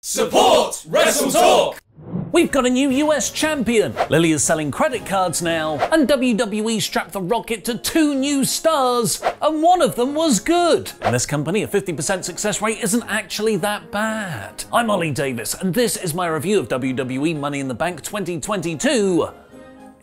Support WrestleTalk! We've got a new US champion. Lily is selling credit cards now, and WWE strapped the rocket to 2 new stars, and one of them was good. In this company, a 50% success rate isn't actually that bad. I'm Ollie Davis, and this is my review of WWE Money in the Bank 2022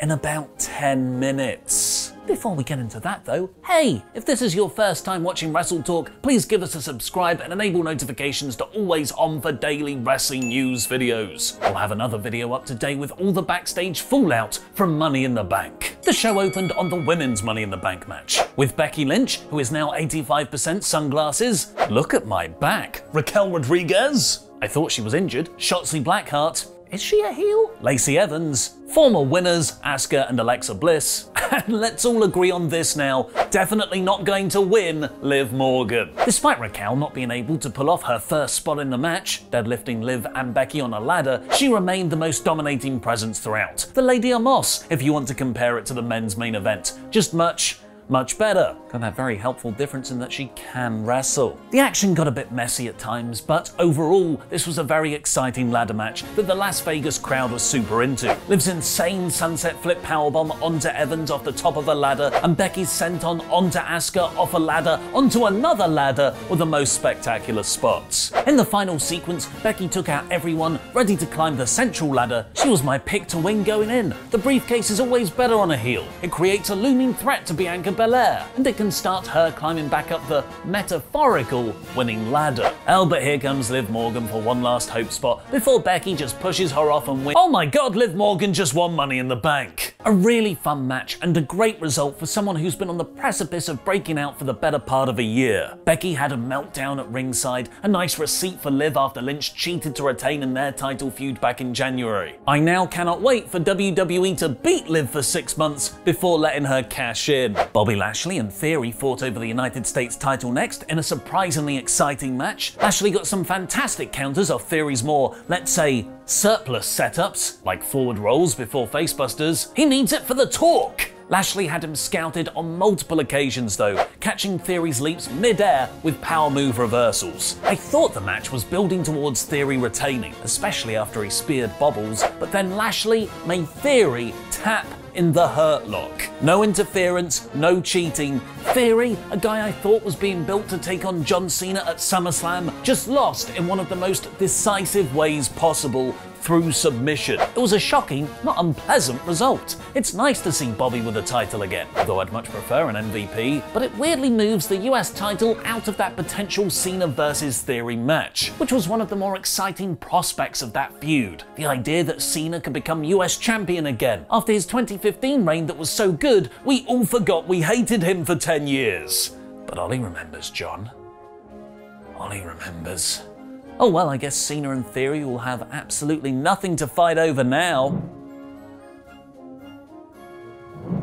in about 10 minutes. Before we get into that though, hey, if this is your first time watching WrestleTalk, please give us a subscribe and enable notifications to always on for daily wrestling news videos. We'll have another video up today with all the backstage fallout from Money in the Bank. The show opened on the women's Money in the Bank match, with Becky Lynch, who is now 85% sunglasses. Look at my back. Raquel Rodriguez. I thought she was injured. Shotzi Blackheart. Is she a heel? Lacey Evans. Former winners, Asuka and Alexa Bliss. And let's all agree on this now, definitely not going to win, Liv Morgan. Despite Raquel not being able to pull off her first spot in the match, deadlifting Liv and Becky on a ladder, she remained the most dominating presence throughout. The Lady Amos, if you want to compare it to the men's main event. Just much better. Got that very helpful difference in that she can wrestle. The action got a bit messy at times, but overall, this was a very exciting ladder match that the Las Vegas crowd was super into. Liv's insane sunset flip powerbomb onto Evans off the top of a ladder, and Becky's senton onto Asuka off a ladder onto another ladder were the most spectacular spots. In the final sequence, Becky took out everyone ready to climb the central ladder. She was my pick to win going in. The briefcase is always better on a heel. It creates a looming threat to Bianca Belair, and it can start her climbing back up the metaphorical winning ladder. But here comes Liv Morgan for one last hope spot before Becky just pushes her off and wins. Oh my god, Liv Morgan just won Money in the Bank. A really fun match and a great result for someone who's been on the precipice of breaking out for the better part of a year. Becky had a meltdown at ringside, a nice receipt for Liv after Lynch cheated to retain in their title feud back in January. I now cannot wait for WWE to beat Liv for 6 months before letting her cash in. Bobby Lashley and Theory fought over the United States title next in a surprisingly exciting match. Lashley got some fantastic counters off Theory's more, let's say, surplus setups, like forward rolls before facebusters. He needs it for the talk! Lashley had him scouted on multiple occasions though, catching Theory's leaps mid-air with power move reversals. I thought the match was building towards Theory retaining, especially after he speared Bobbles, but then Lashley made Theory tap in the Hurt Lock. No interference, no cheating. Theory, a guy I thought was being built to take on John Cena at SummerSlam, just lost in one of the most decisive ways possible, through submission. It was a shocking, not unpleasant result. It's nice to see Bobby with a title again, although I'd much prefer an MVP, but it weirdly moves the US title out of that potential Cena versus Theory match, which was one of the more exciting prospects of that feud. The idea that Cena could become US champion again. After his 2015 reign that was so good, we all forgot we hated him for 10 years. But Ollie remembers, John. Ollie remembers. Oh well, I guess Cena and Theory will have absolutely nothing to fight over now.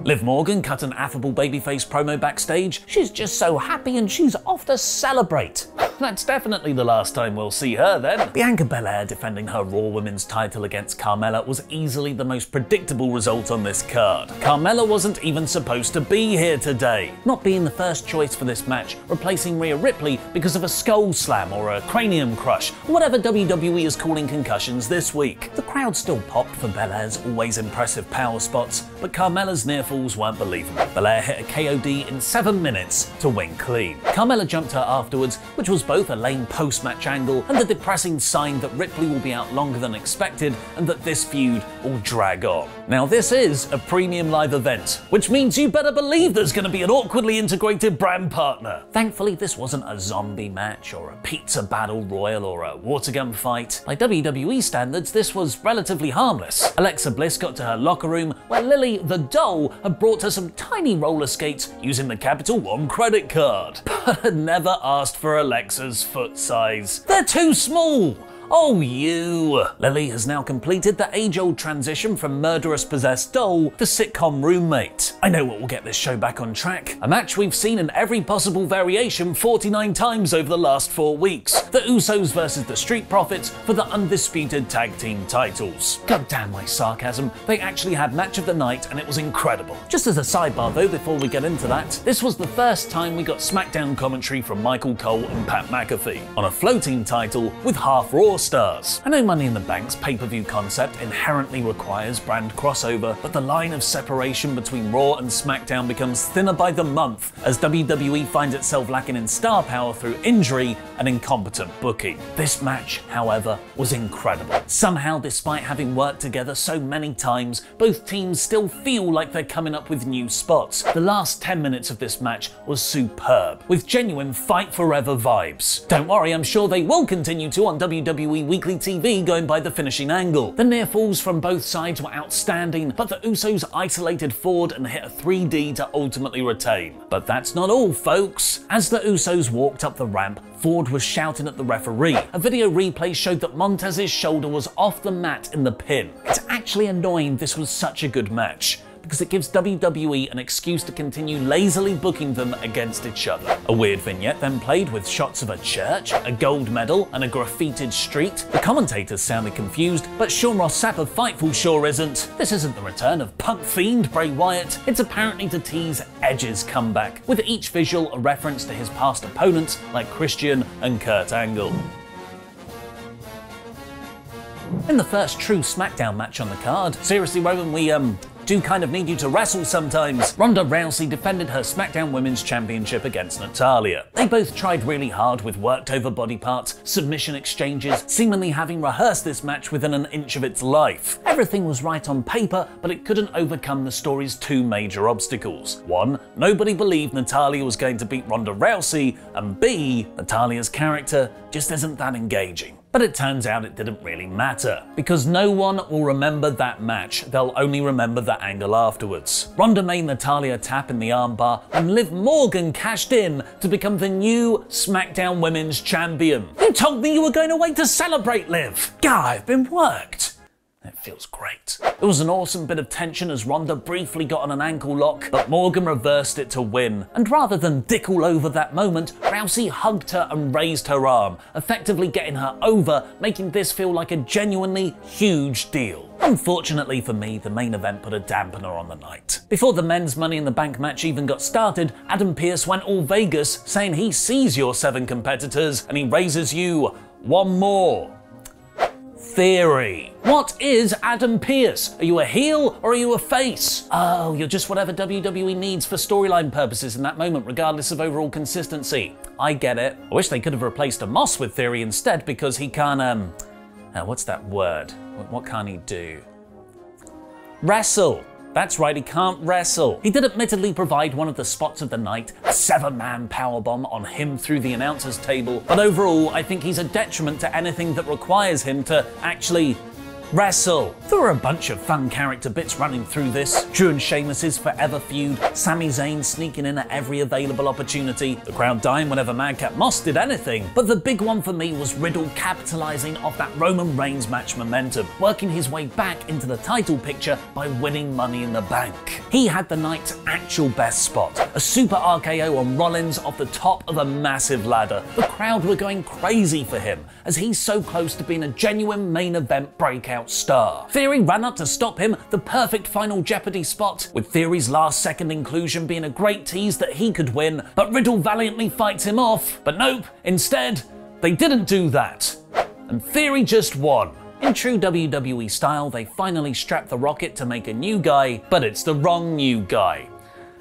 Liv Morgan cut an affable babyface promo backstage. She's just so happy and she's off to celebrate. That's definitely the last time we'll see her then. Bianca Belair defending her Raw Women's title against Carmella was easily the most predictable result on this card. Carmella wasn't even supposed to be here today, not being the first choice for this match, replacing Rhea Ripley because of a skull slam or a cranium crush, or whatever WWE is calling concussions this week. The crowd still popped for Belair's always impressive power spots, but Carmella's near falls weren't believable. Belair hit a KOD in 7 minutes to win clean. Carmella jumped her afterwards, which was both a lame post-match angle and a depressing sign that Ripley will be out longer than expected and that this feud will drag on. Now this is a premium live event, which means you better believe there's going to be an awkwardly integrated brand partner. Thankfully this wasn't a zombie match or a pizza battle royal or a water gun fight. By WWE standards this was relatively harmless. Alexa Bliss got to her locker room where Lily the doll had brought her some tiny roller skates using the Capital One credit card, but had never asked for Alexa's foot size. They're too small! Oh, you! Lily has now completed the age-old transition from murderous possessed doll to sitcom roommate. I know what will get this show back on track. A match we've seen in every possible variation 49 times over the last 4 weeks. The Usos versus the Street Profits for the undisputed tag team titles. God damn my sarcasm, they actually had match of the night and it was incredible. Just as a sidebar though, before we get into that, this was the first time we got SmackDown commentary from Michael Cole and Pat McAfee on a floating title with half Raw stars. I know Money in the Bank's pay-per-view concept inherently requires brand crossover, but the line of separation between Raw and SmackDown becomes thinner by the month as WWE finds itself lacking in star power through injury and incompetent booking. This match, however, was incredible. Somehow, despite having worked together so many times, both teams still feel like they're coming up with new spots. The last 10 minutes of this match was superb, with genuine fight forever vibes. Don't worry, I'm sure they will continue to on WWE Weekly TV going by the finishing angle. The near falls from both sides were outstanding, but the Usos isolated Ford and hit a 3D to ultimately retain. But that's not all, folks. As the Usos walked up the ramp, Ford was shouting at the referee. A video replay showed that Montez's shoulder was off the mat in the pin. It's actually annoying this was such a good match, because it gives WWE an excuse to continue lazily booking them against each other. A weird vignette then played with shots of a church, a gold medal, and a graffitied street. The commentators sounded confused, but Sean Ross Sapp of Fightful sure isn't. This isn't the return of Punk Fiend Bray Wyatt, it's apparently to tease Edge's comeback, with each visual a reference to his past opponents like Christian and Kurt Angle. In the first true SmackDown match on the card, seriously Roman, we do kind of need you to wrestle sometimes. Ronda Rousey defended her SmackDown Women's Championship against Natalya. They both tried really hard with worked over body parts, submission exchanges, seemingly having rehearsed this match within an inch of its life. Everything was right on paper, but it couldn't overcome the story's two major obstacles. One, nobody believed Natalya was going to beat Ronda Rousey, and B, Natalya's character just isn't that engaging. But it turns out it didn't really matter, because no one will remember that match, they'll only remember that angle afterwards. Ronda made Natalya tap in the armbar, and Liv Morgan cashed in to become the new SmackDown Women's Champion. You told me you were going away to celebrate, Liv! God, I've been worked! It feels great. It was an awesome bit of tension as Ronda briefly got on an ankle lock, but Morgan reversed it to win. And rather than dick all over that moment, Rousey hugged her and raised her arm, effectively getting her over, making this feel like a genuinely huge deal. Unfortunately for me, the main event put a dampener on the night. Before the men's Money in the Bank match even got started, Adam Pearce went all Vegas, saying he sees your 7 competitors and he raises you one more. Theory. What is Adam Pearce? Are you a heel or are you a face? Oh, you're just whatever WWE needs for storyline purposes in that moment, regardless of overall consistency. I get it. I wish they could have replaced Moss with Theory instead, because he can't, what's that word? What can't he do? Wrestle. That's right, he can't wrestle. He did admittedly provide one of the spots of the night, a 7-man powerbomb on him through the announcer's table, but overall, I think he's a detriment to anything that requires him to actually wrestle. There were a bunch of fun character bits running through this. Drew and Sheamus's forever feud, Sami Zayn sneaking in at every available opportunity, the crowd dying whenever Madcap Moss did anything. But the big one for me was Riddle capitalizing off that Roman Reigns match momentum, working his way back into the title picture by winning Money in the Bank. He had the night's actual best spot, a super RKO on Rollins off the top of a massive ladder. The crowd were going crazy for him, as he's so close to being a genuine main event breakout star. Theory ran up to stop him, the perfect final Jeopardy spot, with Theory's last second inclusion being a great tease that he could win, but Riddle valiantly fights him off. But nope, instead, they didn't do that. And Theory just won. In true WWE style, they finally strapped the Rocket to make a new guy, but it's the wrong new guy.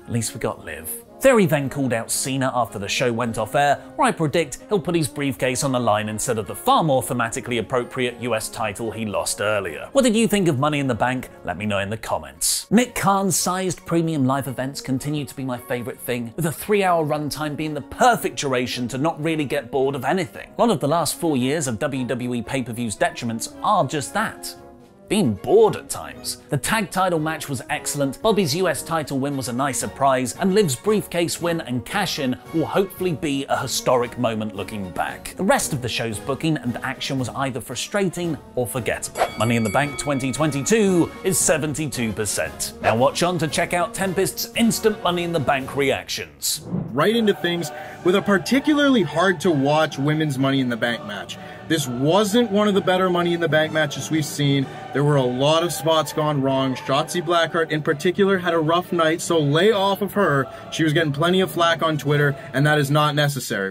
At least we got Liv. Theory then called out Cena after the show went off air, where I predict he'll put his briefcase on the line instead of the far more thematically appropriate US title he lost earlier. What did you think of Money in the Bank? Let me know in the comments. Nick Khan-sized premium live events continue to be my favourite thing, with a 3-hour runtime being the perfect duration to not really get bored of anything. A lot of the last 4 years of WWE pay-per-view's detriments are just that. Being bored at times. The tag title match was excellent, Bobby's US title win was a nice surprise, and Liv's briefcase win and cash-in will hopefully be a historic moment looking back. The rest of the show's booking and action was either frustrating or forgettable. Money in the Bank 2022 is 72%. Now watch on to check out Tempest's instant Money in the Bank reactions. Right into things with a particularly hard to watch women's Money in the Bank match. This wasn't one of the better Money in the Bank matches we've seen. There were a lot of spots gone wrong. Shotzi Blackheart in particular had a rough night, so lay off of her. She was getting plenty of flack on Twitter, and that is not necessary.